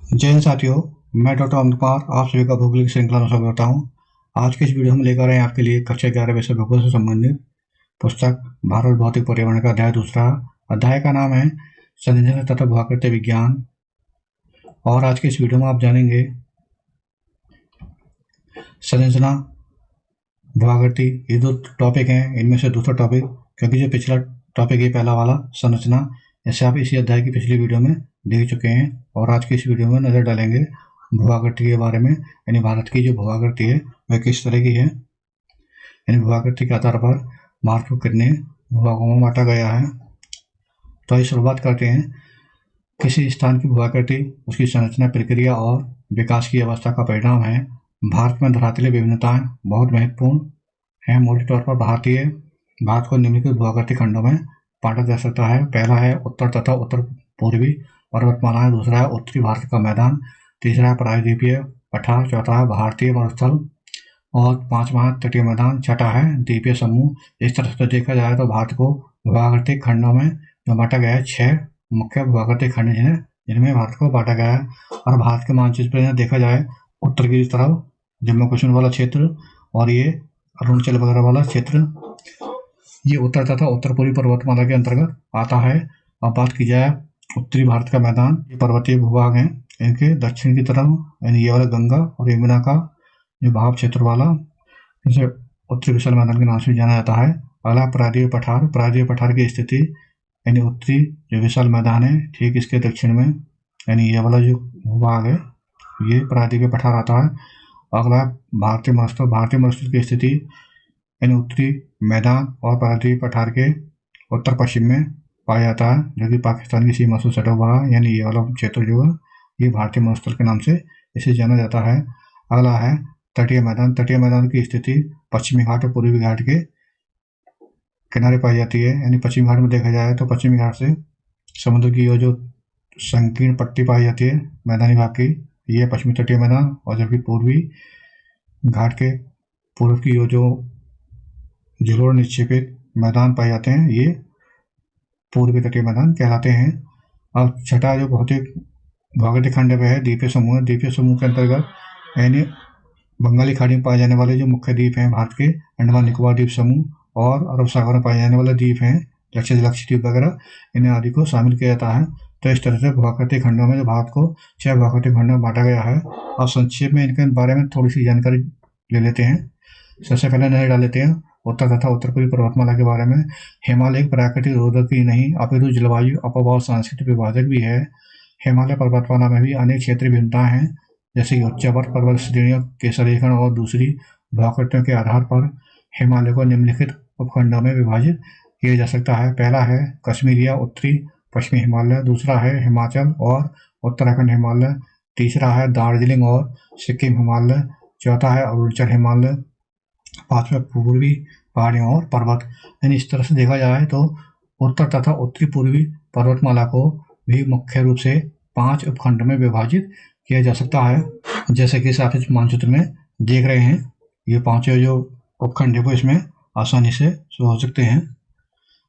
जय हिंद साथियों। मैं डॉक्टर अमित कुमार आप सभी का भूगोल की श्रृंखला में स्वागत करता हूँ। आज की इस वीडियो में लेकर आए हैं आपके लिए कक्षा 11 विषय भूगोल से संबंधित पुस्तक भारत भौतिक पर्यावरण का अध्याय दूसरा। अध्याय का नाम है संरचना तथा भूआकृति विज्ञान। और आज के इस वीडियो में आप जानेंगे संरचना, भूआकृति, ये दो टॉपिक हैं। इनमें से दूसरा टॉपिक, क्योंकि जो पिछला टॉपिक है पहला वाला संरचना, ऐसे आप इसी अध्याय की पिछली वीडियो में देख चुके हैं। और आज की इस वीडियो में नजर डालेंगे भूआकृति के बारे में, यानी भारत की जो भूआकृति है वह किस तरह की है, यानी भूआकृति के आधार पर भारत को कितने भूभागों में बांटा गया है। तो आइए शुरुआत करते हैं। किसी स्थान की भूआकृति उसकी संरचना, प्रक्रिया और विकास की अवस्था का परिणाम है। भारत में धरातलीय विभिन्नताएं बहुत महत्वपूर्ण हैं। मोटे तौर पर भारत को निम्नलिखित भूआकृति खंडों में बांटा जा सकता है। पहला है उत्तर तथा उत्तर पूर्वी पर्वतमालाएं, दूसरा है उत्तरी भारत का मैदान, तीसरा है प्रायद्वीपीय पठार, चौथा है भारतीय मरुस्थल और पांचवा है तटीय मैदान, छठा है द्वीपीय समूह। इस तरह से देखा जाए तो भारत को भूआकृतिक खंडों में जो बांटा गया है 6 मुख्य भूआकृतिक खंड हैं जिनमें भारत को बांटा गया है। और भारत के मानचित्र पर देखा जाए उत्तर की तरफ जम्मू कश्मीर वाला क्षेत्र और ये अरुणाचल वगैरह वाला क्षेत्र, ये उत्तर तथा उत्तर पूर्वी पर्वतमाला के अंतर्गत आता है। अब बात की जाए उत्तरी भारत का मैदान, ये पर्वतीय भूभाग हैं। इनके दक्षिण की तरफ यानी ये वाला गंगा और यमुना का जो भाव क्षेत्र वाला, इसे उत्तरी विशाल मैदान के नाम से जाना जाता है। अगला प्रायद्वीपीय पठार, प्रायद्वीपीय पठार की स्थिति यानी उत्तरी जो विशाल मैदान है ठीक इसके दक्षिण में, यानी ये वाला जो भूभाग है ये प्रायद्वीपीय पठार आता है। अगला भारतीय मरुस्थल, भारतीय मरुस्थल की स्थिति यानी उत्तरी मैदान और प्रायद्वीपीय पठार के उत्तर पश्चिम में पाया जाता है, जो कि पाकिस्तान की सीमा से सटा हुआ है, यानी ये वाला क्षेत्र जो है ये भारतीय मरुस्थल के नाम से इसे जाना जाता है। अगला है तटीय मैदान, तटीय मैदान की स्थिति पश्चिमी घाट और पूर्वी घाट के किनारे पाई जाती है। यानी पश्चिमी घाट में देखा जाए तो पश्चिमी घाट से समुद्र की जो संकीर्ण पट्टी पाई जाती है मैदानी भाग की, ये पश्चिमी तटीय मैदान, और जबकि पूर्वी घाट के पूर्व की जो जलोढ़ निक्षेपित मैदान पाए जाते हैं ये पूर्वी तटीय मैदान कहलाते हैं। अब छठा जो भौतिक भौगोलिक खंड है द्वीपीय समूह है। द्वीपीय समूह के अंतर्गत यानी बंगाली खाड़ी में पाए जाने वाले जो मुख्य द्वीप हैं भारत के, अंडमान निकोबार द्वीप समूह और अरब सागर में पाए जाने वाले द्वीप हैं लक्षद्वीप वगैरह, इन्हें आदि को शामिल किया जाता है। तो इस तरह से भूआकृतिक खंडों में जो भारत को 6 भूआकृतिक खंडों में बांटा गया है। और संक्षेप में इनके बारे में थोड़ी सी जानकारी ले लेते हैं। सबसे पहले नजर डाल लेते हैं उत्तर तथा उत्तर पूर्वी पर्वतमाला के बारे में। हिमालय एक प्राकृतिक रोधक ही नहीं अपितु जलवायु अपवाह सांस्कृतिक विभाजक भी है। हिमालय पर्वतमाला में भी अनेक क्षेत्रीय भिन्नताएं हैं, जैसे कि उच्चावर पर्वत श्रेणियों के संरेखण और दूसरी भूआकृतियों के आधार पर हिमालय को निम्नलिखित उपखंडों में विभाजित किया जा सकता है। पहला है कश्मीर या उत्तरी पश्चिमी हिमालय, दूसरा है हिमाचल और उत्तराखंड हिमालय, तीसरा है दार्जिलिंग और सिक्किम हिमालय, चौथा है अरुणाचल हिमालय, पांचवा पूर्वी पहाड़ियों और पर्वत। यानी इस तरह से देखा जाए तो उत्तर तथा उत्तरी पूर्वी पर्वतमाला को भी मुख्य रूप से 5 उपखंड में विभाजित किया जा सकता है, जैसे कि आप इस मानचित्र में देख रहे हैं। ये 5 जो उपखंड है वो इसमें आसानी से हो सकते हैं।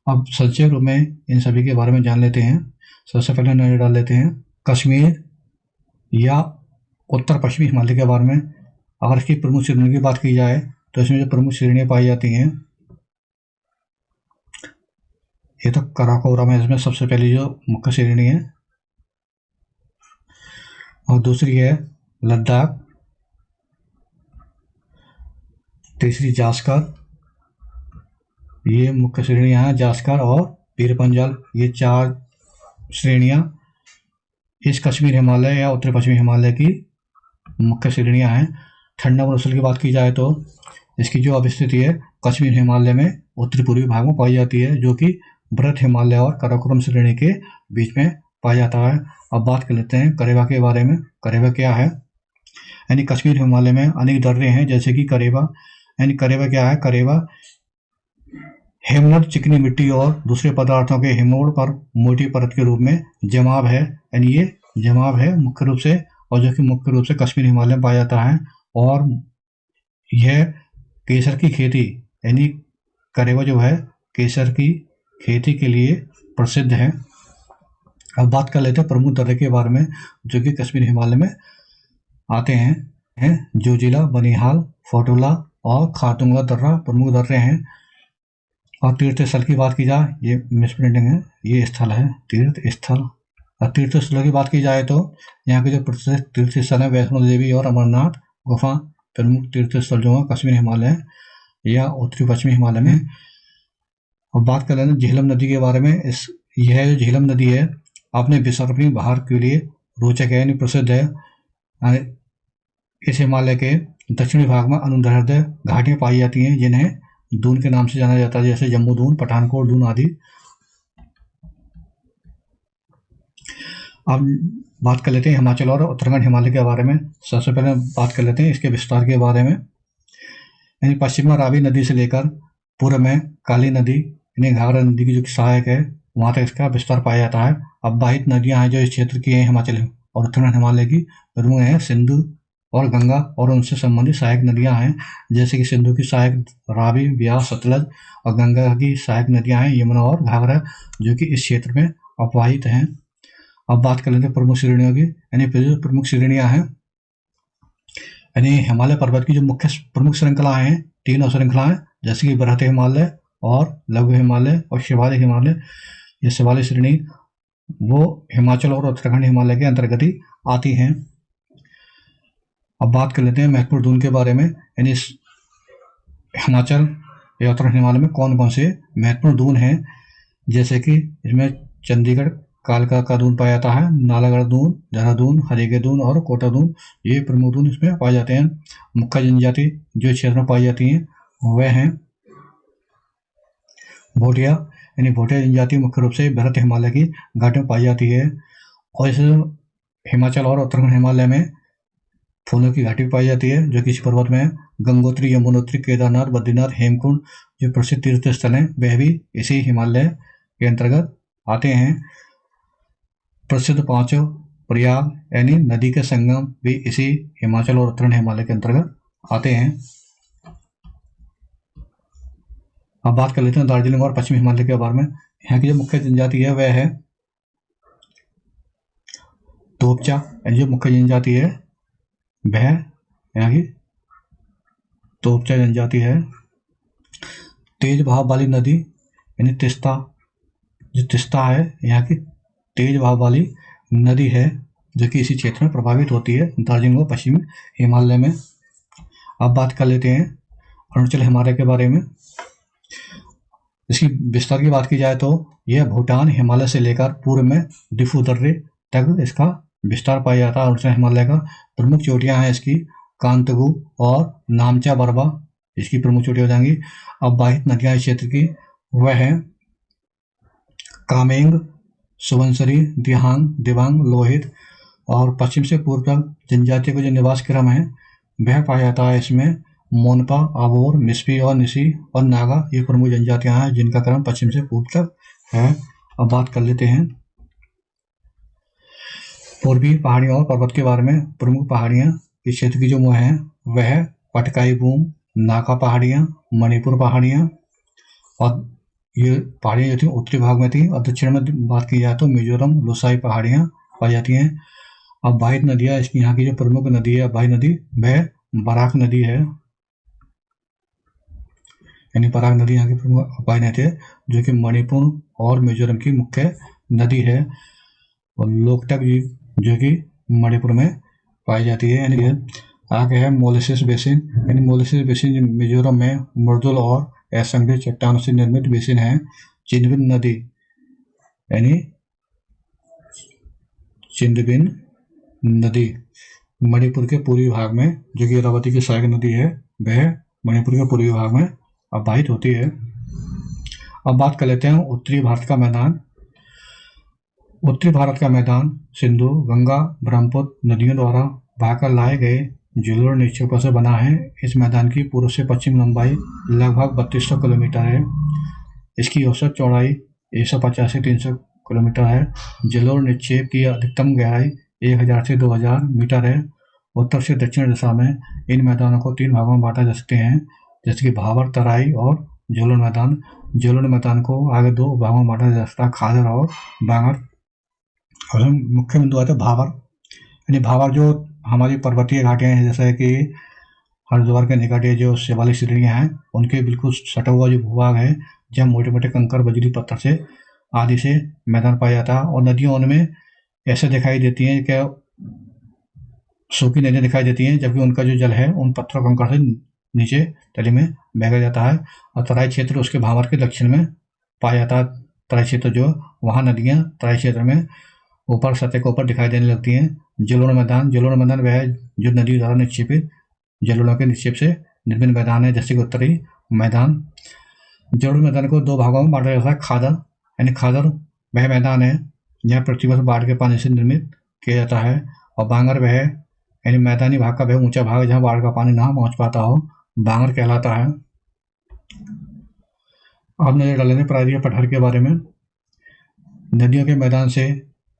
अब संक्षेप रूप में इन सभी के बारे में जान लेते हैं। सबसे पहले नजर डाल लेते हैं कश्मीर या उत्तर पश्चिमी हिमालय के बारे में। अगर इसकी प्रमुख श्रेणियों की बात की जाए तो इसमें जो प्रमुख श्रेणियां पाई जाती हैं, ये तो काराकोरम है, इसमें सबसे पहली जो मुख्य श्रेणी है, और दूसरी है लद्दाख, तीसरी जास्कर, ये मुख्य श्रेणियां हैं जास्कर और पीरपंजल, ये 4 श्रेणियां इस कश्मीर हिमालय या उत्तर पश्चिमी हिमालय की मुख्य श्रेणियां हैं। ठंडा मरुस्थल की बात की जाए तो इसकी जो अवस्थिति है कश्मीर हिमालय में उत्तरी पूर्वी भाग में पाई जाती है, जो कि बृहत हिमालय और काराकोरम श्रेणी के बीच में पाया जाता है। अब बात कर लेते हैं करेवा के बारे में। करेवा क्या है? यानी कश्मीर हिमालय में अनेक दर्रे हैं, जैसे कि करेवा। यानी करेवा क्या है? करेवा हेमनद चिकनी मिट्टी और दूसरे पदार्थों के हिमोड़ पर मोटी परत के रूप में जमाव है। यानी ये जमाव है मुख्य रूप से, और जो कि मुख्य रूप से कश्मीर हिमालय में पाया जाता है। और यह केसर की खेती, यानी करेवा जो है केसर की खेती के लिए प्रसिद्ध है। अब बात कर लेते हैं प्रमुख दर्रे के बारे में जो कि कश्मीर हिमालय में आते हैं जोजिला, बनिहाल, फोटोला और खारदुंगा दर्रा प्रमुख दर्रे हैं। और तीर्थ स्थल की बात की जाए, ये मिसप्रिंटिंग है, ये स्थल है तीर्थ स्थल। और तीर्थ स्थलों की बात की जाए तो यहाँ के जो प्रसिद्ध तीर्थ स्थल है वैष्णो देवी और अमरनाथ गुफा प्रमुख तीर्थ स्थल जो है कश्मीर हिमालय या उत्तरी पश्चिमी हिमालय में। अब बात कर लेते हैं झेलम नदी के बारे में। यह जो झेलम नदी है अपने विसर्पणी बहार के लिए रोचक है, यानी प्रसिद्ध है। इस हिमालय के दक्षिणी भाग में अनुदैर्ध्य घाटियां पाई जाती हैं जिन्हें दून के नाम से जाना जाता है, जैसे जम्मू दून, पठानकोट दून आदि। अब बात कर लेते हैं हिमाचल और उत्तराखंड हिमालय के बारे में। सबसे पहले बात कर लेते हैं इसके विस्तार के बारे में। यानी पश्चिम में रावी नदी से लेकर पूर्व में काली नदी यानी घाघरा नदी की जो सहायक है वहां तक इसका विस्तार पाया जाता है। अववाहित नदियां हैं जो इस क्षेत्र की हैं हिमाचल और उत्तराखंड हिमालय की प्रमुख हैं सिंधु और गंगा और उनसे संबंधित सहायक नदियां हैं, जैसे कि सिंधु की सहायक रावी, ब्यास, सतलज और गंगा की सहायक नदियां हैं यमुना और घाघरा जो कि इस क्षेत्र में अववाहित हैं। अब बात कर लेते हैं प्रमुख श्रेणियों की। यानी प्रमुख श्रेणियां हैं यानी हिमालय पर्वत की जो मुख्य प्रमुख श्रृंखलाएं हैं, तीनों श्रृंखलाएं, जैसे कि बृहत हिमालय और लघु हिमालय और शिवालिक हिमालय। ये शिवालिक श्रेणी वो हिमाचल और उत्तराखंड हिमालय के अंतर्गत ही आती हैं। अब बात कर लेते हैं महत्वपूर्ण दून के बारे में। यानी हिमाचल या उत्तराखंड हिमालय में कौन कौन से महत्वपूर्ण दून हैं, जैसे कि इसमें चंडीगढ़ कालका का दून पाया जाता है, नालागढ़ दून, देहरादून, हरिके दून और कोटा दून, ये प्रमुख दून इसमें पाए जाते हैं। मुख्य जनजाति जो क्षेत्र में पाई जाती हैं वह हैं भोटिया, यानी भोटिया जनजाति मुख्य रूप से बृहत हिमालय की घाटियों में पाई जाती है। और इस हिमाचल और उत्तराखंड हिमालय में फूलों की घाटी पाई जाती है जो कि इस पर्वत में गंगोत्री, यमुनोत्री, केदारनाथ, बद्रीनाथ, हेमकुंड जो प्रसिद्ध तीर्थ स्थल हैं वह भी इसी हिमालय के अंतर्गत आते हैं। प्रसिद्ध पांचों प्रयाग यानी नदी के संगम भी इसी हिमाचल और उत्तराखंड हिमालय के अंतर्गत आते हैं। अब बात कर लेते हैं दार्जिलिंग और पश्चिमी हिमालय के बारे में। यहाँ की जो मुख्य जनजाति है वह है तोपचा, जो मुख्य जनजाति है वह यहाँ की तोपचा जनजाति है। तेज बहाव वाली नदी यानी तिस्ता, जो तिस्ता है यहाँ की तेज बहाव वाली नदी है जो कि इसी क्षेत्र में प्रभावित होती है दार्जिलिंग और पश्चिमी हिमालय में। अब बात कर लेते हैं अरुणाचल हिमालय के बारे में। इसकी विस्तार की बात की जाए तो यह भूटान हिमालय से लेकर पूर्व में डिफू दर्रे तक इसका विस्तार पाया जाता है। अरुणाचल हिमालय का प्रमुख चोटियां हैं इसकी कांतगु और नामचा बरबा, इसकी प्रमुख चोटियां हो जाएंगी। अववाहित नदियां इस क्षेत्र की वह है कामेंग, सुबनसिरी, दिहांग, दिबांग, लोहित। और पश्चिम से पूर्व तक जनजातियों का जो निवास क्रम है वह पाया जाता है इसमें मोनपा, आबोर, मिस्पी और निसी और नागा, ये प्रमुख जनजातियां हैं जिनका क्रम पश्चिम से पूर्व तक है। अब बात कर लेते हैं पूर्वी पहाड़ियों और पर्वत के बारे में। प्रमुख पहाड़ियां इस क्षेत्र की जो है वह पटकाई बूम, नाका पहाड़ियां, मणिपुर पहाड़ियां। और ये पहाड़ियां जो थी उत्तरी भाग में थी और दक्षिण में बात की जाए तो मिजोरम, लोसाई पहाड़ियां पाई जाती हैं। अब वाहिद नदियां, इसकी यहाँ की जो प्रमुख नदी है वाहिद नदी वह बराक नदी है, यानी बराक नदी यहाँ की प्रमुख वाहिद नदी है जो कि मणिपुर और मिजोरम की मुख्य नदी है। और लोकटक जो कि मणिपुर में पाई जाती है। यानी आगे है मोलिसिस बेसिन, यानी मोलिसिस बेसिन मिजोरम में मर्दुल और असंगठित चट्टानों से निर्मित बेसिन है। चिंदबिन नदी यानी चिंदबिन नदी मणिपुर के पूर्वी भाग में जो कि इरावती की सहायक नदी है वह मणिपुर के पूर्वी भाग में अववाहित होती है। अब बात कर लेते हैं उत्तरी भारत का मैदान। उत्तरी भारत का मैदान सिंधु, गंगा, ब्रह्मपुत्र नदियों द्वारा बहाकर लाए गए जलोढ़ निक्षेपों से बना है। इस मैदान की पूर्व से पश्चिम लंबाई लगभग 3200 किलोमीटर है। इसकी औसत चौड़ाई 150 से 300 किलोमीटर है। जलोढ़ निक्षेप की अधिकतम गहराई 1000 से 2000 मीटर है। उत्तर से दक्षिण दिशा में इन मैदानों को 3 भागों में बांटा जा सकते हैं, जैसे कि भावर, तराई और जलोढ़ मैदान। जलोढ़ मैदान को आगे 2 भागों में बांटा जा सकता है, खादर और बांगर। और मुख्य बिंदु आते हैं भावर, यानी भावर जो हमारी पर्वतीय घाटियाँ हैं, जैसे कि हरिद्वार के निकट ये जो शिवालिक श्रेणियाँ हैं, उनके बिल्कुल सटा हुआ जो भूभाग है, जहाँ मोटे मोटे कंकर बजरी पत्थर से आदि से मैदान पाया जाता है। और नदियाँ उनमें ऐसे दिखाई देती हैं कि सूखी नदियाँ दिखाई देती हैं, जबकि उनका जो जल है उन पत्थरों कंकर से नीचे तली में बह जाता है। और तराई क्षेत्र उसके भावर के दक्षिण में पाया जाता है। तराई क्षेत्र जो वहाँ नदियाँ तराई क्षेत्र में ऊपर सतह के ऊपर दिखाई देने लगती हैं। जलोढ़ मैदान वह जो नदी द्वारा निक्षेपित जलोढ़ों के निक्षेप से निर्मित मैदान है, जैसे कि उत्तरी मैदान। जलोढ़ मैदान को दो भागों में बांटा जाता है। खादर, यानी खादर वह मैदान है जहाँ पृथ्वी पर बाढ़ के पानी से निर्मित किया जाता है। और बांगर वह यानी मैदानी भाग का वह ऊंचा भाग जहाँ बाढ़ का पानी ना पहुँच पाता हो, बांगर कहलाता है। अब नजर डालेंगे प्रायद्वीपीय पठार के बारे में। नदियों के मैदान से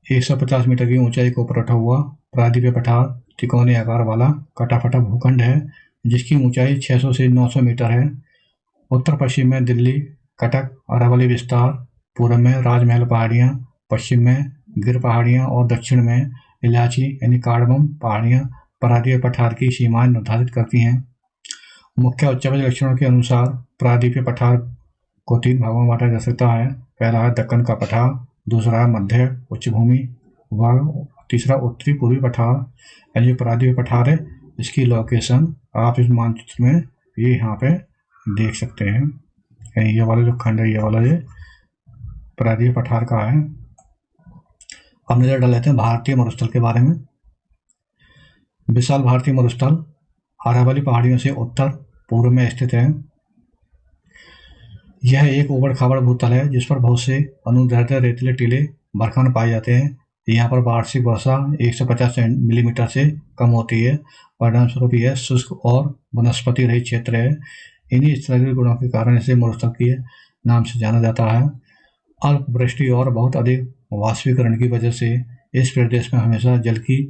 150 मीटर की ऊंचाई को ऊपर उठा हुआ प्रायद्वीपीय पठार त्रिकोणीय आकार वाला कटा-फटा भूखंड है, जिसकी ऊंचाई 600 से 900 मीटर है। उत्तर पश्चिम में दिल्ली, कटक, अरावली विस्तार, पूर्व में राजमहल पहाड़ियाँ, पश्चिम में गिर पहाड़ियाँ और दक्षिण में इलायची यानी कार्डमम पहाड़ियाँ प्रायद्वीपीय पठार की सीमाएं निर्धारित करती हैं। मुख्य उच्चावच लक्षणों के अनुसार प्रायद्वीपीय पठार को 3 भागों में बांटा जा सकता है। पहला है दक्कन का पठार, दूसरा है मध्य उच्चभूमि भाग, तीसरा उत्तरी पूर्वी पठार। यानी जो प्रायद्वीपीय पठार है, इसकी लोकेशन आप इस मानचित्र में ये यहाँ पे देख सकते हैं। यानी ये वाला जो खंड है, ये वाला ये प्रायद्वीपीय पठार का है। अब नजर डाल लेते हैं भारतीय मरुस्थल के बारे में। विशाल भारतीय मरुस्थल अरावली पहाड़ियों से उत्तर पूर्व में स्थित है। यह एक उबड़ खाबड़ भूतल है जिस पर बहुत से अनुदैर्ध्य रेतीले टीले बरखान पाए जाते हैं। यहाँ पर वार्षिक वर्षा 150 मिलीमीटर से कम होती है। परिणामस्वरूप यह शुष्क और वनस्पति रहित क्षेत्र है। इन्हीं स्थलीय गुणों के कारण इसे मरुस्थल के नाम से जाना जाता है। अल्प वृष्टि और बहुत अधिक वाष्पीकरण की वजह से इस प्रदेश में हमेशा जल की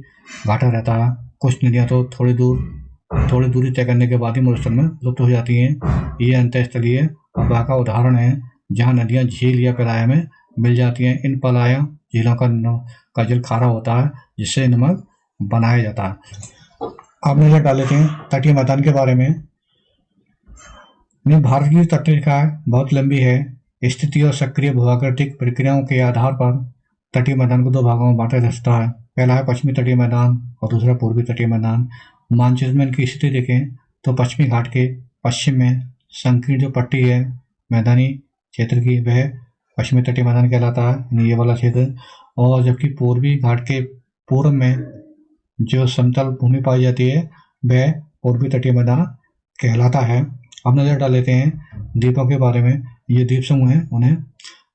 घाटा रहता है। कुछ नदियाँ तो थोड़ी दूरी तय करने के बाद ही मरुस्थल में लुप्त हो जाती हैं। ये अंतःस्थलीय हवा का उदाहरण है, जहाँ नदियाँ झील या पलाया में मिल जाती हैं। इन पलाया झीलों का जल खारा होता है, जिससे नमक बनाया जाता है। अब नजर डाल लेते हैं तटीय मैदान के बारे में। भारत की तटीय रेखा बहुत लंबी है। स्थिति और सक्रिय भूआकृतिक प्रक्रियाओं के आधार पर तटीय मैदान को 2 भागों में बांटा जा सकता है। पहला है पश्चिमी तटीय मैदान और दूसरा पूर्वी तटीय मैदान। मानचित्र में इनकी स्थिति देखें तो पश्चिमी घाट के पश्चिम में संकीर्ण जो पट्टी है मैदानी क्षेत्र की, वह पश्चिमी तटीय मैदान कहलाता है, ये वाला क्षेत्र। और जबकि पूर्वी घाट के पूर्व में जो समतल भूमि पाई जाती है, वह पूर्वी तटीय मैदान कहलाता है। अब नजर डाल लेते हैं द्वीपों के बारे में। ये द्वीप समूह हैं, उन्हें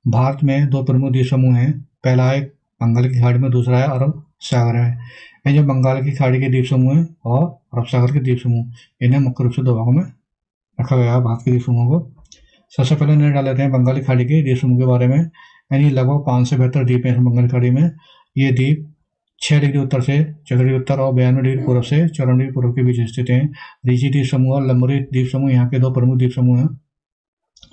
भारत में 2 प्रमुख द्वीप समूह हैं। पहला है बंगाल की खाड़ी में, दूसरा है अरब सागर है। ये जो बंगाल की खाड़ी के द्वीप समूह है और अरब सागर के द्वीप समूह, इन्हें मुख्य रूप से 2 भागों में रखा गया है भारत के द्वीप समूह को। सबसे पहले नजर डाल लेते हैं बंगाली खाड़ी के द्वीप समूह के बारे में। यानी लगभग 572 द्वीप हैं बंगाली खाड़ी में। ये द्वीप 6 डिग्री उत्तर से 4 डिग्री उत्तर और 92 डिग्री पूर्व से 54 डिग्री पूर्व के बीच स्थित हैं। रीची द्वीप समूह और लंबोरी द्वीप समूह यहाँ के 2 प्रमुख द्वीप समूह हैं।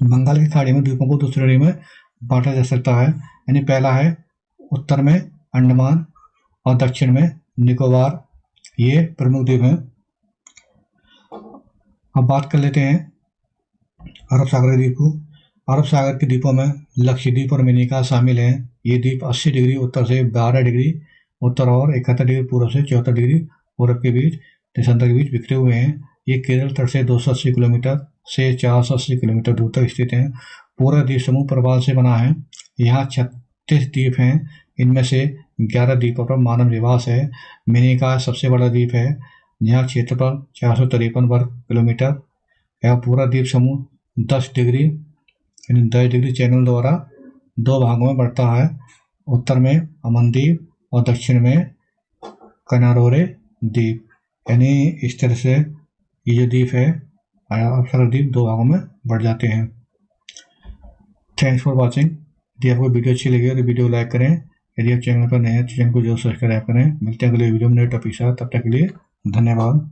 बंगाल की खाड़ी में द्वीपों को 2 श्रेणी में बांटा जा सकता है। यानी पहला है उत्तर में अंडमान और दक्षिण में निकोबार, ये प्रमुख द्वीप हैं। अब बात कर लेते हैं अरब सागर द्वीप को। अरब सागर के द्वीपों में लक्षद्वीप और मिनिका शामिल हैं। ये द्वीप 80 डिग्री उत्तर से 12 डिग्री उत्तर और 71 डिग्री पूर्व से 74 डिग्री पूर्व के बीच देशांतर के बीच बिखरे हुए हैं। ये केरल तट से 280 किलोमीटर से 480 किलोमीटर दूर तक स्थित हैं। पूरा द्वीप समूह प्रवाल से बना है। यहाँ 36 द्वीप हैं। इनमें से 11 द्वीपों पर मानव निवास है। मिनिका सबसे बड़ा द्वीप है, जहाँ क्षेत्रफल 453 वर्ग किलोमीटर है। पूरा द्वीप समूह 10 डिग्री चैनल द्वारा 2 भागों में बढ़ता है। उत्तर में अमन द्वीप और दक्षिण में कनारोरे द्वीप। यानी इस तरह से ये जो द्वीप है अरब सागर द्वीप 2 भागों में बढ़ जाते हैं। Thanks for watching. यदि आपको वीडियो अच्छी लगी तो वीडियो लाइक करें। यदि आप चैनल पर नए हैं तो चैनल को जरूर सब्सक्राइब करें। मिलते हैं अगले वीडियो में नए टॉपिक के साथ। तब तक के लिए धन्यवाद।